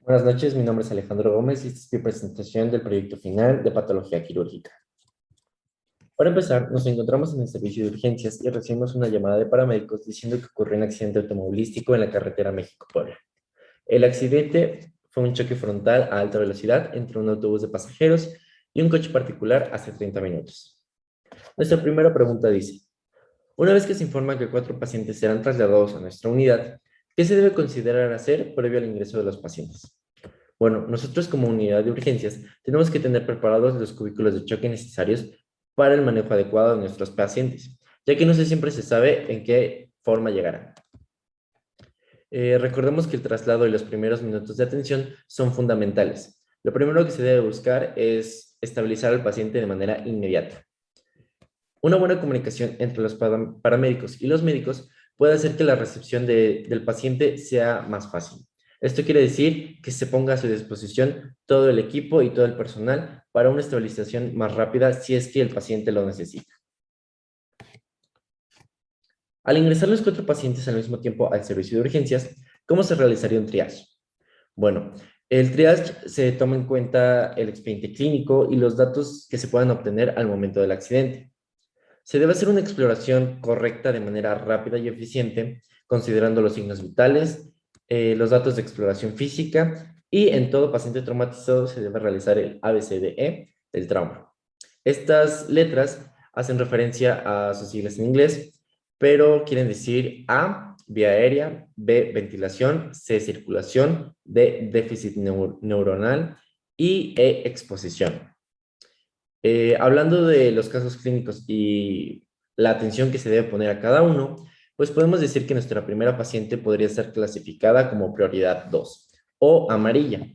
Buenas noches, mi nombre es Alejandro Gómez y esta es mi presentación del proyecto final de patología quirúrgica. Para empezar, nos encontramos en el servicio de urgencias y recibimos una llamada de paramédicos diciendo que ocurrió un accidente automovilístico en la carretera México-Puebla. El accidente fue un choque frontal a alta velocidad entre un autobús de pasajeros y un coche particular hace 30 minutos. Nuestra primera pregunta dice, una vez que se informa que 4 pacientes serán trasladados a nuestra unidad, ¿qué se debe considerar hacer previo al ingreso de los pacientes? Bueno, nosotros como unidad de urgencias tenemos que tener preparados los cubículos de choque necesarios para el manejo adecuado de nuestros pacientes, ya que no siempre se sabe en qué forma llegarán. Recordemos que el traslado y los primeros minutos de atención son fundamentales. Lo primero que se debe buscar es estabilizar al paciente de manera inmediata. Una buena comunicación entre los paramédicos y los médicos puede hacer que la recepción del paciente sea más fácil. Esto quiere decir que se ponga a su disposición todo el equipo y todo el personal para una estabilización más rápida si es que el paciente lo necesita. Al ingresar los 4 pacientes al mismo tiempo al servicio de urgencias, ¿cómo se realizaría un triage? Bueno, el triage se toma en cuenta el expediente clínico y los datos que se puedan obtener al momento del accidente. Se debe hacer una exploración correcta de manera rápida y eficiente, considerando los signos vitales, los datos de exploración física y en todo paciente traumatizado se debe realizar el ABCDE del trauma. Estas letras hacen referencia a sus siglas en inglés, pero quieren decir A, vía aérea, B, ventilación, C, circulación, D, déficit neuronal y E, exposición. Hablando de los casos clínicos y la atención que se debe poner a cada uno, pues podemos decir que nuestra primera paciente podría ser clasificada como prioridad 2 o amarilla.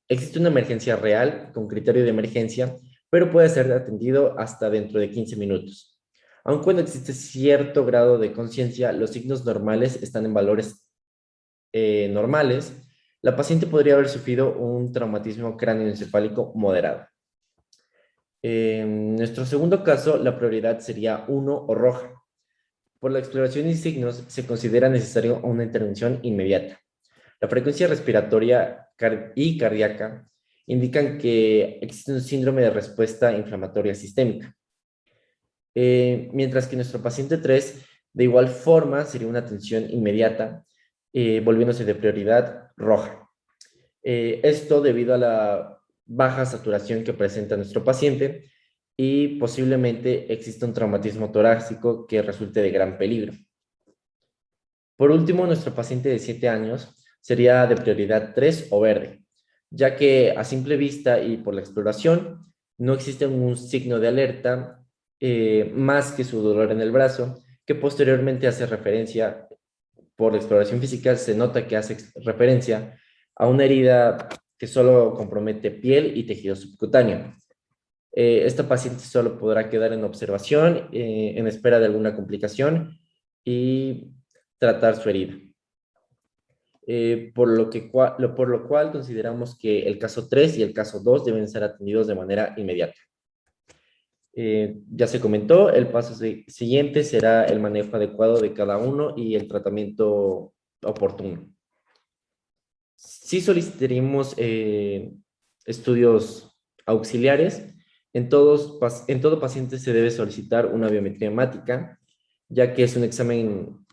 Existe una emergencia real con criterio de emergencia, pero puede ser atendido hasta dentro de 15 minutos. Aun cuando existe cierto grado de conciencia, los signos normales están en valores normales, la paciente podría haber sufrido un traumatismo cráneoencefálico moderado. En nuestro segundo caso, la prioridad sería 1 o roja. Por la exploración y signos, se considera necesario una intervención inmediata. La frecuencia respiratoria y cardíaca indican que existe un síndrome de respuesta inflamatoria sistémica. Mientras que nuestro paciente 3, de igual forma, sería una atención inmediata, volviéndose de prioridad roja. Esto debido a la baja saturación que presenta nuestro paciente y posiblemente exista un traumatismo torácico que resulte de gran peligro. Por último, nuestro paciente de 7 años sería de prioridad 3 o verde, ya que a simple vista y por la exploración no existe un signo de alerta más que su dolor en el brazo, que posteriormente hace referencia, por la exploración física, se nota que hace referencia a una herida que solo compromete piel y tejido subcutáneo. Esta paciente solo podrá quedar en observación, en espera de alguna complicación y tratar su herida. Por lo cual consideramos que el caso 3 y el caso 2 deben ser atendidos de manera inmediata. Ya se comentó, el paso siguiente será el manejo adecuado de cada uno y el tratamiento oportuno. Sí solicitaremos estudios auxiliares. En todo paciente se debe solicitar una biometría hemática, ya que es un examen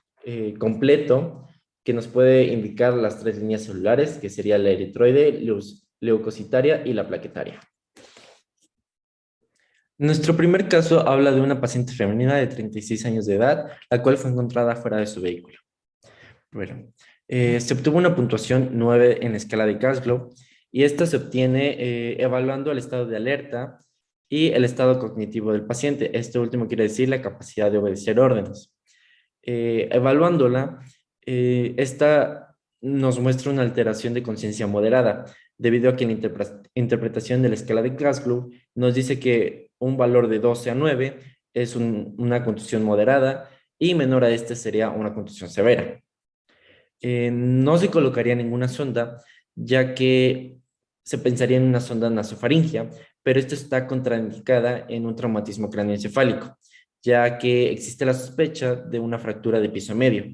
completo que nos puede indicar las 3 líneas celulares, que sería la eritroide, leucocitaria y la plaquetaria. Nuestro primer caso habla de una paciente femenina de 36 años de edad, la cual fue encontrada fuera de su vehículo. Bueno, se obtuvo una puntuación 9 en la escala de Glasgow y esta se obtiene evaluando el estado de alerta y el estado cognitivo del paciente. Esto último quiere decir la capacidad de obedecer órdenes. Evaluándola, esta nos muestra una alteración de conciencia moderada, debido a que la interpretación de la escala de Glasgow nos dice que un valor de 12 a 9 es una contusión moderada y menor a este sería una contusión severa. No se colocaría ninguna sonda, ya que se pensaría en una sonda nasofaringea, pero esto está contraindicada en un traumatismo cráneoencefálico, ya que existe la sospecha de una fractura de piso medio.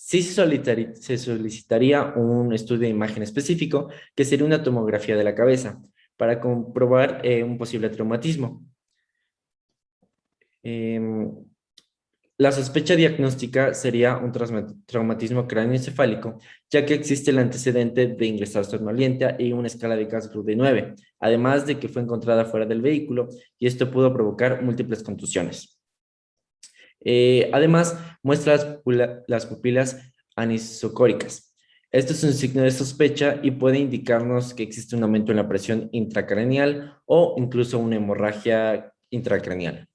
Sí se solicitaría un estudio de imagen específico, que sería una tomografía de la cabeza, para comprobar un posible traumatismo. Em, la sospecha diagnóstica sería un traumatismo cráneoencefálico, ya que existe el antecedente de ingresar somnolienta y una escala de Glasgow de 9, además de que fue encontrada fuera del vehículo y esto pudo provocar múltiples contusiones. Además, muestra las pupilas anisocóricas. Esto es un signo de sospecha y puede indicarnos que existe un aumento en la presión intracraneal o incluso una hemorragia intracraneal.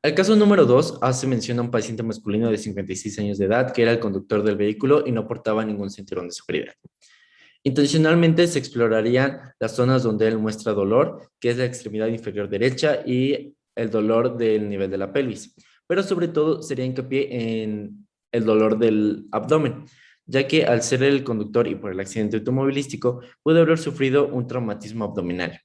El caso número 2 hace mención a un paciente masculino de 56 años de edad que era el conductor del vehículo y no portaba ningún cinturón de seguridad. Intencionalmente se explorarían las zonas donde él muestra dolor, que es la extremidad inferior derecha y el dolor del nivel de la pelvis, pero sobre todo sería hincapié en el dolor del abdomen, ya que al ser el conductor y por el accidente automovilístico pudo haber sufrido un traumatismo abdominal.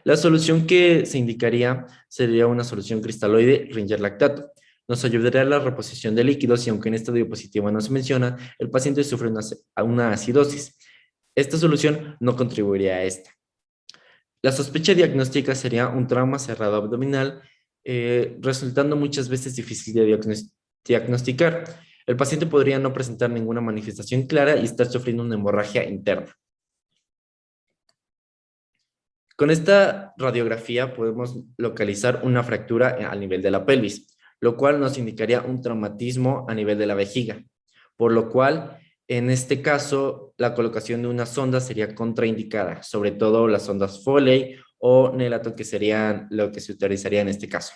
La solución que se indicaría sería una solución cristaloide Ringer lactato. Nos ayudaría a la reposición de líquidos y aunque en esta diapositiva no se menciona, el paciente sufre una acidosis. Esta solución no contribuiría a esta. La sospecha diagnóstica sería un trauma cerrado abdominal, resultando muchas veces difícil de diagnosticar. El paciente podría no presentar ninguna manifestación clara y estar sufriendo una hemorragia interna. Con esta radiografía podemos localizar una fractura al nivel de la pelvis, lo cual nos indicaría un traumatismo a nivel de la vejiga, por lo cual en este caso la colocación de una sonda sería contraindicada, sobre todo las sondas Foley o Nelaton, que serían lo que se utilizaría en este caso.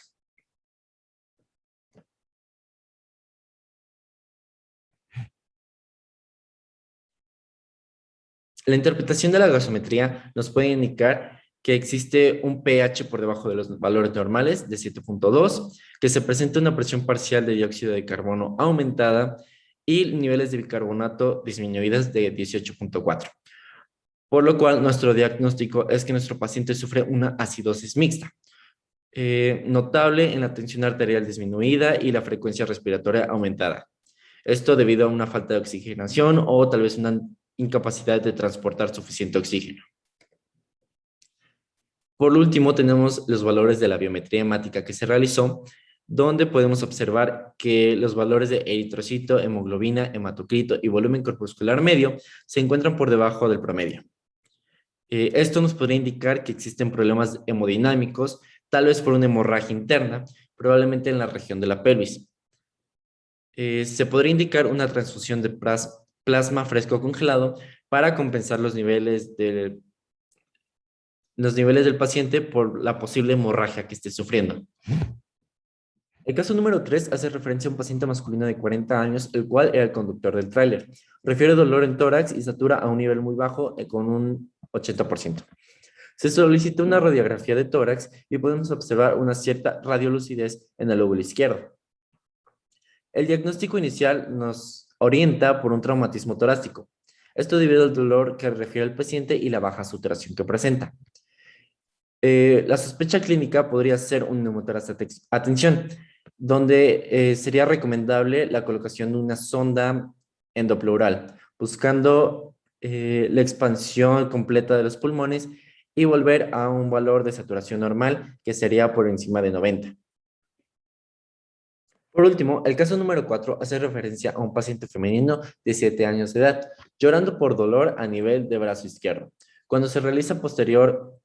La interpretación de la gasometría nos puede indicar que existe un pH por debajo de los valores normales de 7.2, que se presenta una presión parcial de dióxido de carbono aumentada y niveles de bicarbonato disminuidas de 18.4. Por lo cual, nuestro diagnóstico es que nuestro paciente sufre una acidosis mixta, notable en la tensión arterial disminuida y la frecuencia respiratoria aumentada. Esto debido a una falta de oxigenación o tal vez una incapacidad de transportar suficiente oxígeno. Por último, tenemos los valores de la biometría hemática que se realizó, donde podemos observar que los valores de eritrocito, hemoglobina, hematocrito y volumen corpuscular medio se encuentran por debajo del promedio. Esto nos podría indicar que existen problemas hemodinámicos, tal vez por una hemorragia interna, probablemente en la región de la pelvis. Se podría indicar una transfusión de plasma fresco congelado para compensar los niveles del paciente por la posible hemorragia que esté sufriendo. El caso número 3 hace referencia a un paciente masculino de 40 años, el cual era el conductor del tráiler. Refiere dolor en tórax y satura a un nivel muy bajo con un 80%. Se solicitó una radiografía de tórax y podemos observar una cierta radiolucidez en el lóbulo izquierdo. El diagnóstico inicial nos orienta por un traumatismo torácico. Esto debido al dolor que refiere el paciente y la baja saturación que presenta. La sospecha clínica podría ser un neumotórax. Atención, donde sería recomendable la colocación de una sonda endopleural, buscando la expansión completa de los pulmones y volver a un valor de saturación normal que sería por encima de 90. Por último, el caso número 4 hace referencia a un paciente femenino de 7 años de edad, llorando por dolor a nivel de brazo izquierdo. Cuando se realiza posterior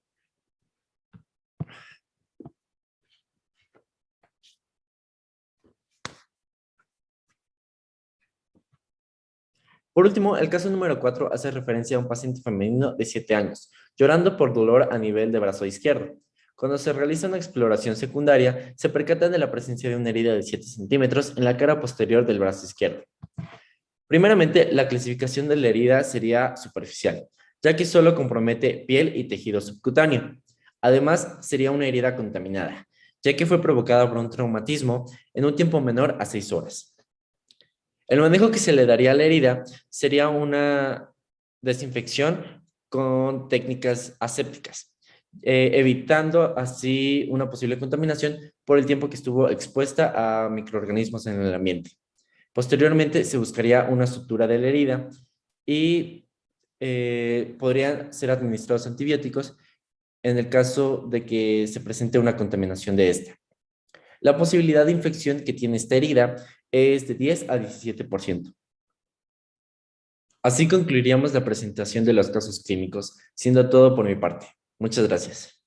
Por último, el caso número 4 hace referencia a un paciente femenino de 7 años, llorando por dolor a nivel de brazo izquierdo. Cuando se realiza una exploración secundaria, se percata de la presencia de una herida de 7 centímetros en la cara posterior del brazo izquierdo. Primeramente, la clasificación de la herida sería superficial, ya que solo compromete piel y tejido subcutáneo. Además, sería una herida contaminada, ya que fue provocada por un traumatismo en un tiempo menor a 6 horas. El manejo que se le daría a la herida sería una desinfección con técnicas asépticas, evitando así una posible contaminación por el tiempo que estuvo expuesta a microorganismos en el ambiente. Posteriormente se buscaría una sutura de la herida y podrían ser administrados antibióticos en el caso de que se presente una contaminación de esta. La posibilidad de infección que tiene esta herida es de 10 a 17%. Así concluiríamos la presentación de los casos clínicos, siendo todo por mi parte. Muchas gracias.